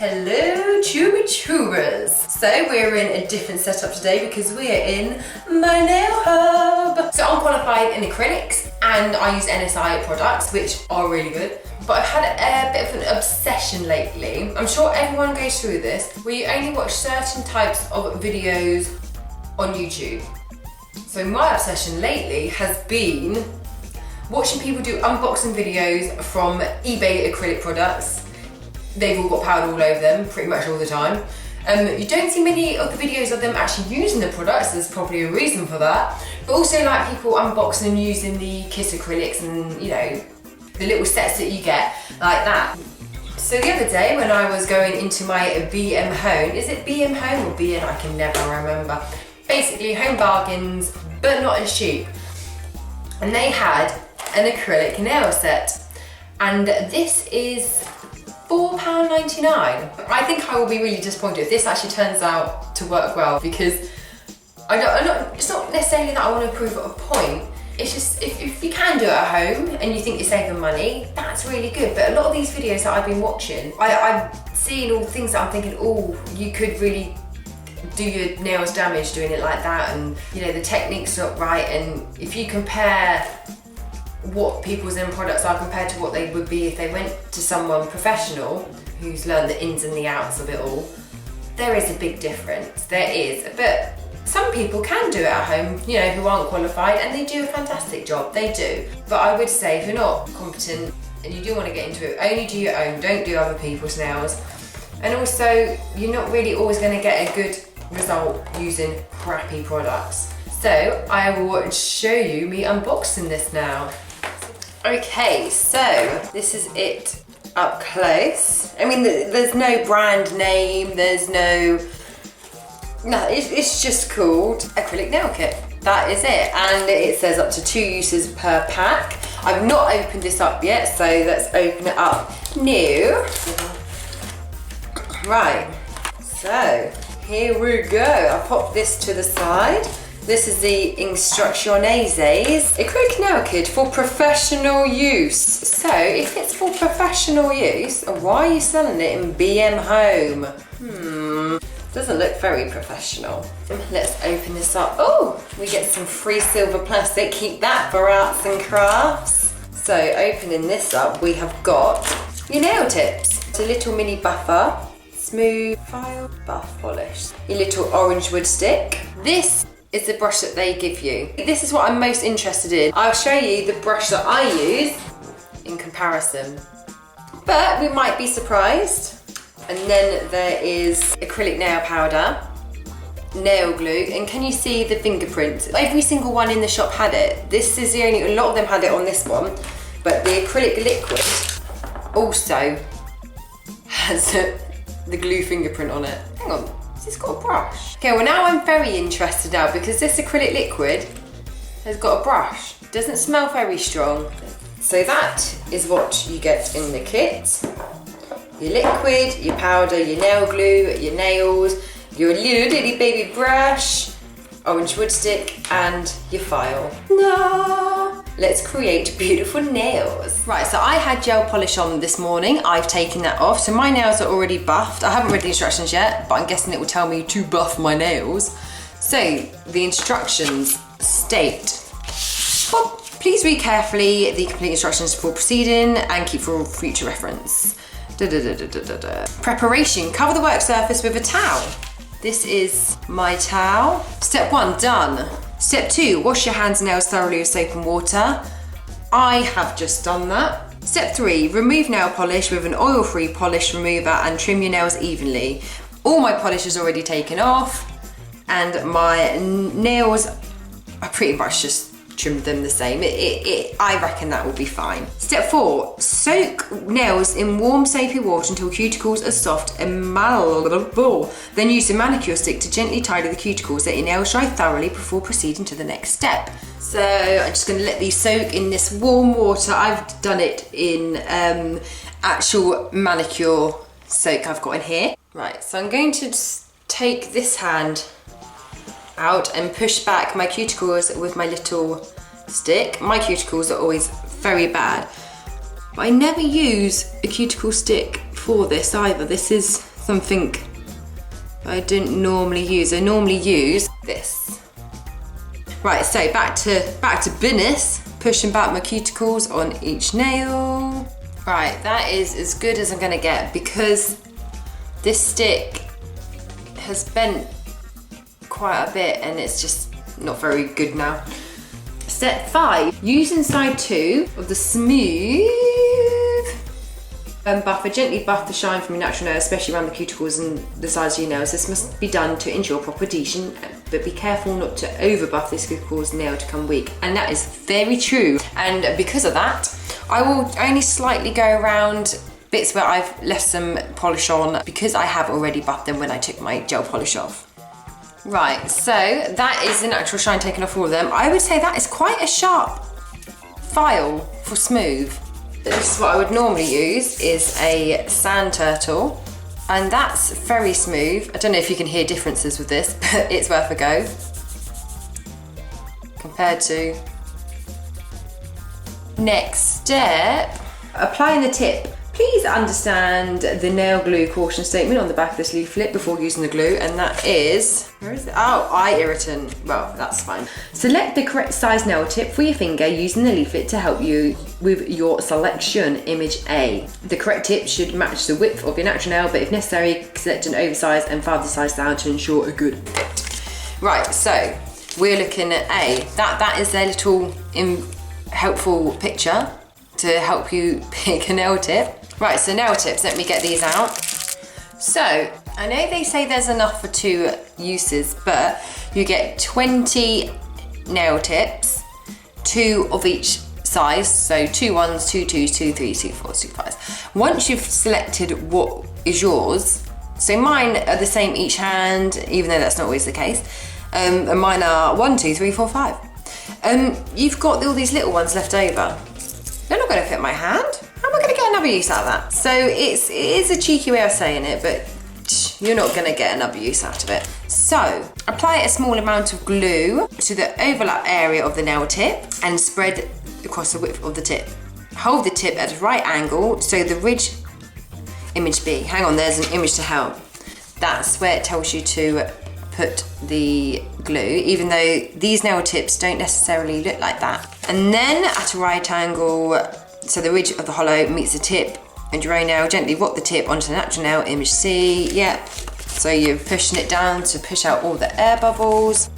Hello tubers! So we're in a different setup today because we are in my nail hub. So I'm qualified in acrylics and I use NSI products which are really good. But I've had a bit of an obsession lately. I'm sure everyone goes through this, where you only watch certain types of videos on YouTube. So my obsession lately has been watching people do unboxing videos from eBay acrylic products. They've all got powder all over them, pretty much all the time. You don't see many of the videos of them actually using the products, there's probably a reason for that. But also like people unboxing and using the Kiss acrylics and, you know, the little sets that you get, like that. So the other day when I was going into my BM Home, is it BM Home or BN? I can never remember. Basically Home Bargains, but not as cheap. And they had an acrylic nail set. And this is £4.99. I think I will be really disappointed if this actually turns out to work well, because it's not necessarily that I want to prove a point. It's just, if you can do it at home and you think you're saving money, that's really good. But a lot of these videos that I've been watching, I'm seeing all things that I'm thinking, oh, you could really do your nails damage doing it like that, and you know, the technique's not right. And if you compare what people's end products are compared to what they would be if they went to someone professional who's learned the ins and the outs of it all, there is a big difference, there is. But some people can do it at home, you know, who aren't qualified, and they do a fantastic job, they do. But I would say if you're not competent and you do want to get into it, only do your own, don't do other people's nails. And also, you're not really always going to get a good result using crappy products. So I will show you me unboxing this now. Okay, so this is it up close. I mean, there's no brand name, there's no, it's just called acrylic nail kit. That is it, and it says up to 2 uses per pack. I've not opened this up yet, so let's open it up new. Right, so here we go. I'll pop this to the side. This is the Instrucciones acrylic nail kit for professional use. So if it's for professional use, why are you selling it in BM Home? Doesn't look very professional. Let's open this up. Oh, we get some free silver plastic. Keep that for arts and crafts. So opening this up, we have got your nail tips. It's a little mini buffer, smooth file buff polish, your little orange wood stick. This is the brush that they give you. This is what I'm most interested in. I'll show you the brush that I use in comparison, but we might be surprised. And then there is acrylic nail powder, nail glue, and can you see the fingerprints? Every single one in the shop had it. This is the only, a lot of them had it on this one, but the acrylic liquid also has the glue fingerprint on it. Hang on. It's got a brush. Okay, well now I'm very interested now because this acrylic liquid has got a brush. It doesn't smell very strong. So that is what you get in the kit. Your liquid, your powder, your nail glue, your nails, your little ditty baby brush, orange wood stick, and your file. No! Let's create beautiful nails. Right, so I had gel polish on this morning. I've taken that off. So my nails are already buffed. I haven't read the instructions yet, but I'm guessing it will tell me to buff my nails. So the instructions state, well, please read carefully the complete instructions before proceeding and keep for future reference. Preparation, cover the work surface with a towel. This is my towel. Step 1, done. Step 2, wash your hands and nails thoroughly with soap and water. I have just done that. Step 3, remove nail polish with an oil-free polish remover and trim your nails evenly. All my polish is already taken off and my nails are pretty much just trimmed them the same. I reckon that will be fine. Step 4, soak nails in warm soapy water until cuticles are soft and malleable. Then use a manicure stick to gently tidy the cuticles. Let your nails dry thoroughly before proceeding to the next step. So I'm just going to let these soak in this warm water. I've done it in actual manicure soak I've got in here. Right, so I'm going to just take this hand out and push back my cuticles with my little stick. My cuticles are always very bad, but I never use a cuticle stick for this either. This is something I didn't normally use. I normally use this. Right, so back to business. Pushing back my cuticles on each nail. Right, that is as good as I'm gonna get because this stick has bent quite a bit and it's just not very good now. Step 5, use inside 2 of the smooth buffer. Gently buff the shine from your natural nail, especially around the cuticles and the sides of your nails. This must be done to ensure proper adhesion, but be careful not to over buff. This could cause the nail to come weak. And that is very true. And because of that, I will only slightly go around bits where I've left some polish on because I have already buffed them when I took my gel polish off. Right, so that is the natural shine taken off all of them. I would say that is quite a sharp file for smooth. This is what I would normally use, is a sand turtle, and that's very smooth. I don't know if you can hear differences with this, but it's worth a go compared to. Next step, applying the tip. Please understand the nail glue caution statement on the back of this leaflet before using the glue, and that is, where is it? Oh, eye irritant. Well, that's fine. Select the correct size nail tip for your finger using the leaflet to help you with your selection. Image A. The correct tip should match the width of your natural nail, but if necessary, select an oversized and file the size down to ensure a good fit. Right, so we're looking at A. That is their little helpful picture to help you pick a nail tip. Right, so nail tips, let me get these out. So, I know they say there's enough for 2 uses, but you get 20 nail tips, 2 of each size, so 2 1s, 2 2s, 2 3s, 2 4s, 2 5s. Once you've selected what is yours, so mine are the same each hand, even though that's not always the case, and mine are 1 2 3 4 5. You've got all these little ones left over. They're not going to fit my hand. How am I going to get another use out of that? So it is a cheeky way of saying it, but you're not going to get another use out of it. So apply a small amount of glue to the overlap area of the nail tip and spread across the width of the tip. Hold the tip at a right angle so the ridge, image B. Hang on, there's an image to help. That's where it tells you to put the glue, even though these nail tips don't necessarily look like that. And then at a right angle, so the ridge of the hollow meets the tip, and your own nail, gently rock the tip onto the natural nail, image C. Yep. So you're pushing it down to push out all the air bubbles.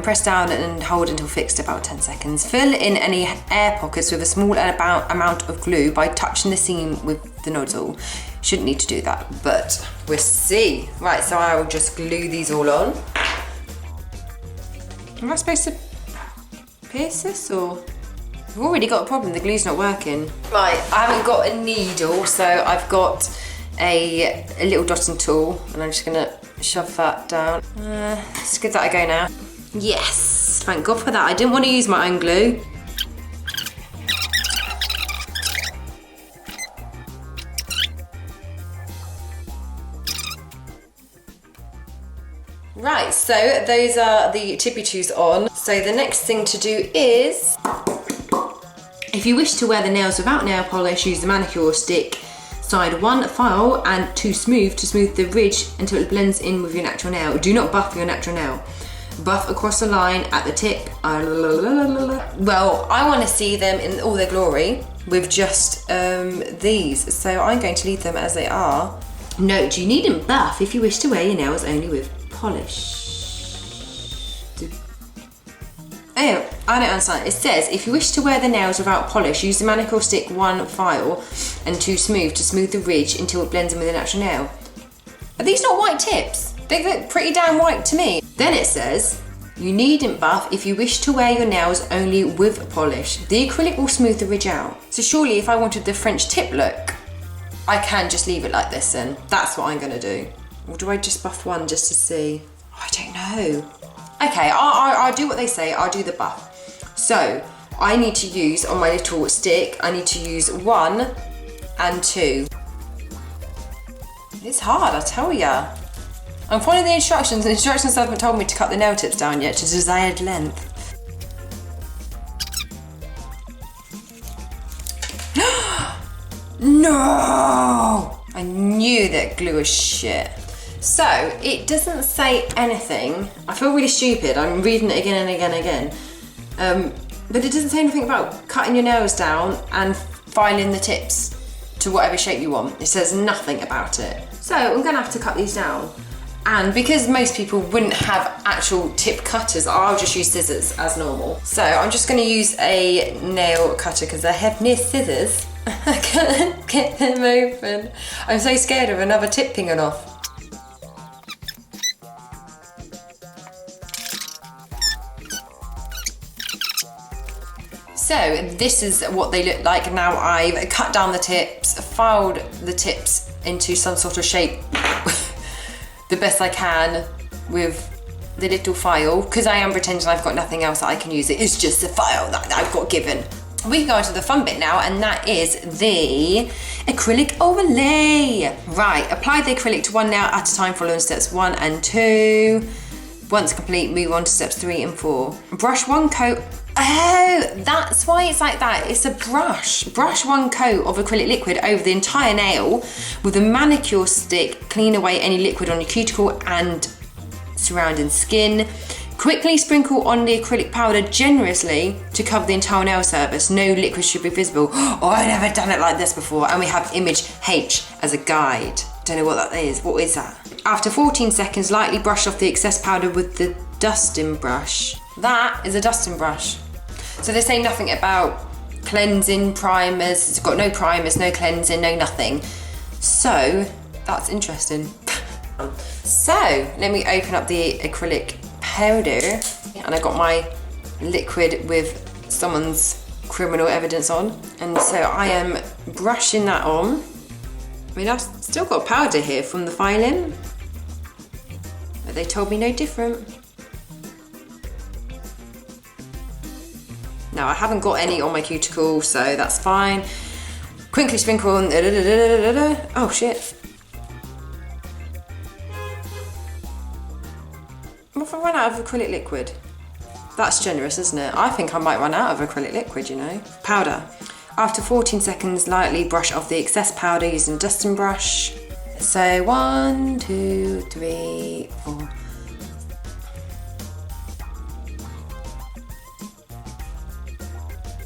Press down and hold until fixed, about 10 seconds. Fill in any air pockets with a small amount of glue by touching the seam with the nozzle. Shouldn't need to do that, but we'll see. Right, so I will just glue these all on. Am I supposed to pierce this, or? I've already got a problem, the glue's not working. Right, I haven't got a needle, so I've got a little dotting tool, and I'm just gonna shove that down. Let's give that a go now. Yes, thank God for that. I didn't want to use my own glue. Right, so those are the tippy toes on. So the next thing to do is, if you wish to wear the nails without nail polish, use the manicure stick side 1 file and 2 smooth to smooth the ridge until it blends in with your natural nail. Do not buff your natural nail. Buff across the line at the tip. Well, I want to see them in all their glory with just these, so I'm going to leave them as they are. Note, you needn't buff if you wish to wear your nails only with polish. Oh, I don't understand. It says, if you wish to wear the nails without polish, use the manicure stick 1 file and 2 smooth to smooth the ridge until it blends in with the natural nail. Are these not white tips? They look pretty damn white to me. Then it says, you needn't buff if you wish to wear your nails only with polish. The acrylic will smooth the ridge out. So surely if I wanted the French tip look, I can just leave it like this then. That's what I'm gonna do. Or do I just buff one just to see? I don't know. Okay, I'll do what they say, I'll do the buff. So, I need to use, on my little stick, I need to use 1 and 2. It's hard, I tell ya. I'm following the instructions, and the instructions haven't told me to cut the nail tips down yet to desired length. No! I knew that glue was shit. So, it doesn't say anything. I feel really stupid. I'm reading it again and again and again. But it doesn't say anything about cutting your nails down and filing the tips to whatever shape you want. It says nothing about it. So, I'm gonna have to cut these down. And because most people wouldn't have actual tip cutters, I'll just use scissors as normal. So, I'm just gonna use a nail cutter because I have no scissors. I can't get them open. I'm so scared of another tip pinging off. So this is what they look like now. I've cut down the tips, filed the tips into some sort of shape the best I can with the little file, because I am pretending I've got nothing else that I can use. It is just a file that I've got given. We can go on to the fun bit now, and that is the acrylic overlay. Right, apply the acrylic to one nail at a time following steps 1 and 2. Once complete, move on to steps 3 and 4. Brush one coat. Oh, that's why it's like that. It's a brush. Brush one coat of acrylic liquid over the entire nail with a manicure stick. Clean away any liquid on your cuticle and surrounding skin. Quickly sprinkle on the acrylic powder generously to cover the entire nail surface. No liquid should be visible. Oh, I've never done it like this before. And we have image H as a guide. Don't know what that is. What is that? After 14 seconds, lightly brush off the excess powder with the dusting brush. That is a dusting brush. So they say nothing about cleansing, primers. It's got no primers, no cleansing, no nothing. So that's interesting. So let me open up the acrylic powder, and I got my liquid with someone's criminal evidence on, and so I am brushing that on. I mean, I've still got powder here from the filing, but they told me no different. Now I haven't got any on my cuticle, so that's fine. Quickly sprinkle on. Oh shit. What if I run out of acrylic liquid? That's generous, isn't it? I think I might run out of acrylic liquid, you know. Powder. After 14 seconds, lightly brush off the excess powder using a dusting brush. So 1, 2, 3, 4.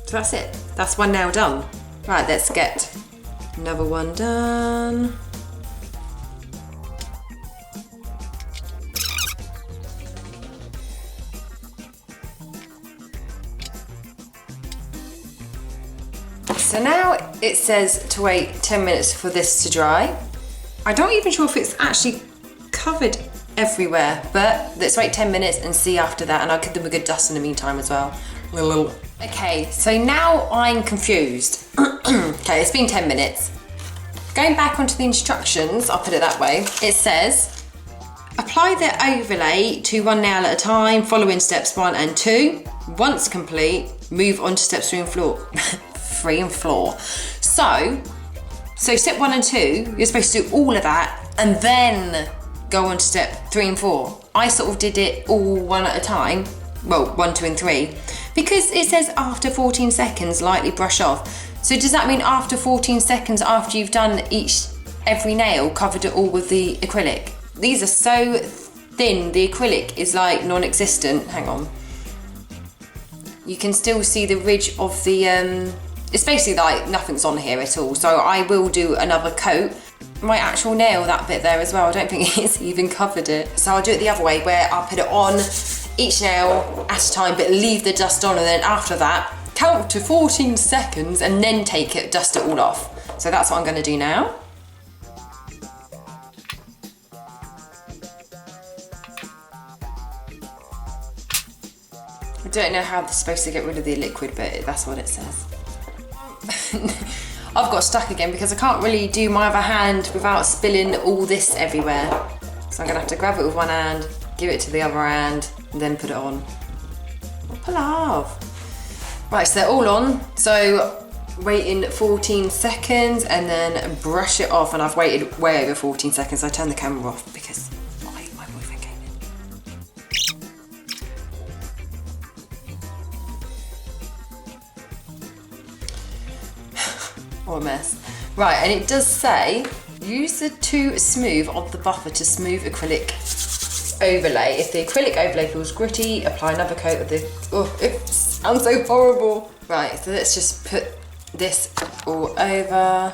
So that's it. That's one nail done. Right, let's get another one done. So now it says to wait 10 minutes for this to dry. I don't even sure if it's actually covered everywhere, but let's wait 10 minutes and see after that, and I'll give them a good dust in the meantime as well. Okay, so now I'm confused. Okay, it's been 10 minutes. Going back onto the instructions, I'll put it that way, it says, apply the overlay to one nail at a time, following steps 1 and 2. Once complete, move on to steps 3 and 4. 3 and 4. So step 1 and 2, you're supposed to do all of that and then go on to step 3 and 4. I sort of did it all one at a time. Well, 1, 2 and 3. Because it says after 14 seconds, lightly brush off. So does that mean after 14 seconds after you've done every nail, covered it all with the acrylic? These are so thin, the acrylic is like non-existent. Hang on. You can still see the ridge of the, it's basically like nothing's on here at all. So I will do another coat. My actual nail, that bit there as well, I don't think it's even covered it. So I'll do it the other way, where I'll put it on each nail at a time, but leave the dust on, and then after that, count to 14 seconds and then take it, dust it all off. So that's what I'm gonna do now. I don't know how they're supposed to get rid of the liquid, but that's what it says. I've got stuck again because I can't really do my other hand without spilling all this everywhere. So I'm gonna have to grab it with one hand, give it to the other hand, and then put it on. Pull off. Right, so they're all on. So waiting 14 seconds and then brush it off, and I've waited way over 14 seconds. I turned the camera off because my boyfriend came in. What a mess. Right, and it does say use the too smooth of the buffer to smooth acrylic overlay. If the acrylic overlay feels gritty, apply another coat of the, oh, it sounds so horrible. Right, so let's just put this all over.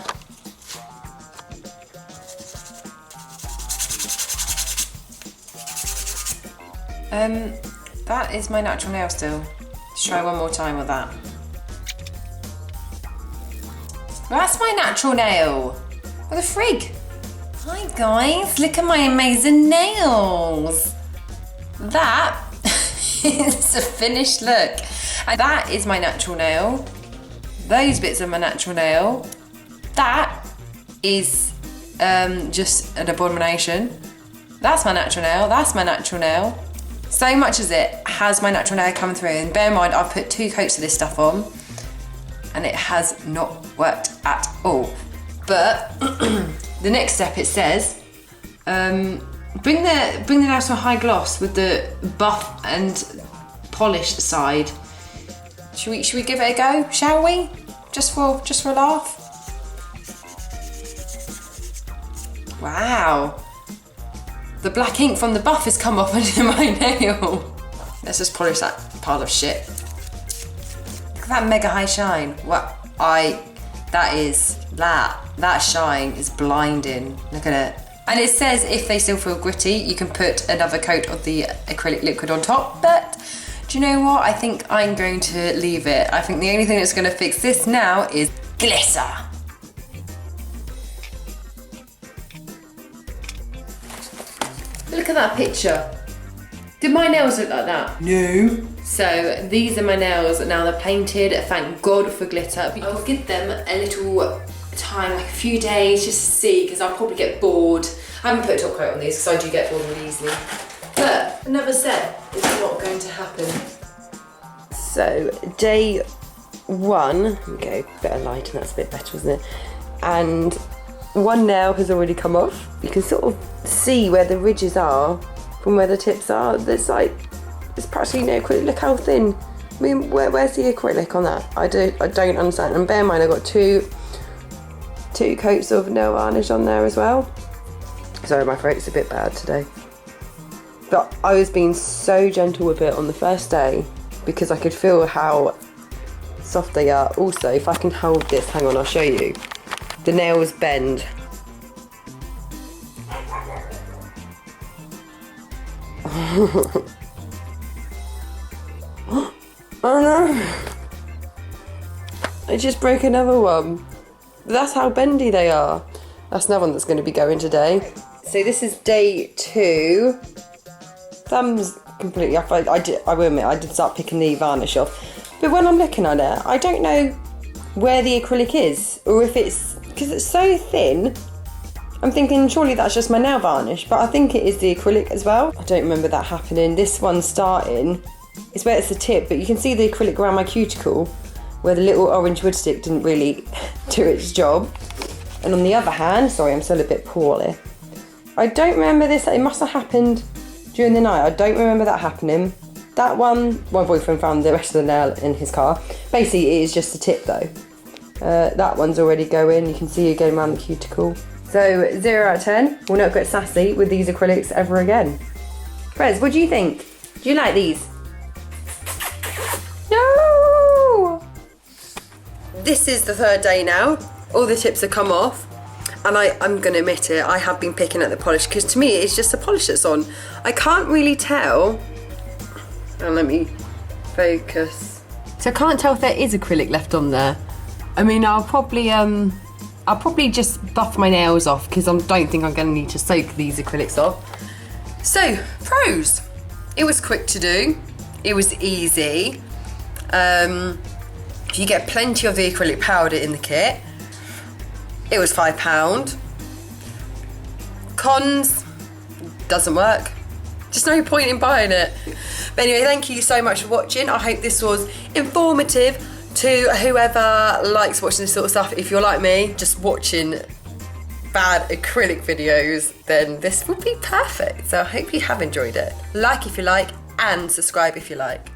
That is my natural nail still. Let's try one more time with that. That's my natural nail. What the frig? Hi guys, look at my amazing nails. That is a finished look. And that is my natural nail. Those bits are my natural nail. That is just an abomination. That's my natural nail, that's my natural nail. So much as it has my natural nail coming through, and bear in mind I've put 2 coats of this stuff on and it has not worked at all. But the next step, it says, bring the nails to a high gloss with the buff and polished side. Should we give it a go, shall we? Just for a laugh? Wow. The black ink from the buff has come off into my nail. Let's just polish that pile of shit. Look at that mega high shine. That shine is blinding. Look at it. And it says if they still feel gritty, you can put another coat of the acrylic liquid on top, but do you know what? I think I'm going to leave it. I think the only thing that's going to fix this now is glitter. Look at that picture. Did my nails look like that? No. So these are my nails. Now they're painted. Thank God for glitter. I'll give them a little time, like a few days, just to see, because I'll probably get bored. I haven't put a top coat on these because I do get bored really easily. But I never said it's not going to happen. So day 1, let me go a bit of light, and that's a bit better, isn't it? And 1 nail has already come off. You can sort of see where the ridges are from where the tips are. There's practically no acrylic. Look how thin. I mean, where's the acrylic on that? I don't understand. And bear in mind, I've got two coats of nail varnish on there as well. Sorry, my throat's a bit bad today. But I was being so gentle with it on the first day because I could feel how soft they are. Also, if I can hold this, hang on, I'll show you. The nails bend. Oh no! I just broke another one. That's how bendy they are. That's another one that's going to be going today. So this is day 2. Thumbs completely off. I will admit, I did start picking the varnish off. But when I'm looking at it, I don't know where the acrylic is, or if it's, because it's so thin, I'm thinking surely that's just my nail varnish, but I think it is the acrylic as well. I don't remember that happening. This one's starting, it's where it's the tip, but you can see the acrylic around my cuticle where the little orange wood stick didn't really do its job. And on the other hand, sorry, I'm still a bit poorly. I don't remember this, it must have happened during the night. I don't remember that happening. That one, my boyfriend found the rest of the nail in his car. Basically, it is just the tip though. That one's already going, you can see it going around the cuticle. So 0 out of 10, we'll not get sassy with these acrylics ever again. Prez, what do you think? Do you like these? No! This is the 3rd day now. All the tips have come off. And I'm going to admit it, I have been picking at the polish because to me it's just the polish that's on. I can't really tell. And let me focus. So I can't tell if there is acrylic left on there. I mean, I'll probably just buff my nails off because I don't think I'm going to need to soak these acrylics off. So, pros. It was quick to do. It was easy. You get plenty of the acrylic powder in the kit. It was £5. Cons, doesn't work. Just no point in buying it. But anyway, thank you so much for watching. I hope this was informative to whoever likes watching this sort of stuff. If you're like me, just watching bad acrylic videos, then this would be perfect. So I hope you have enjoyed it. Like if you like, and subscribe if you like.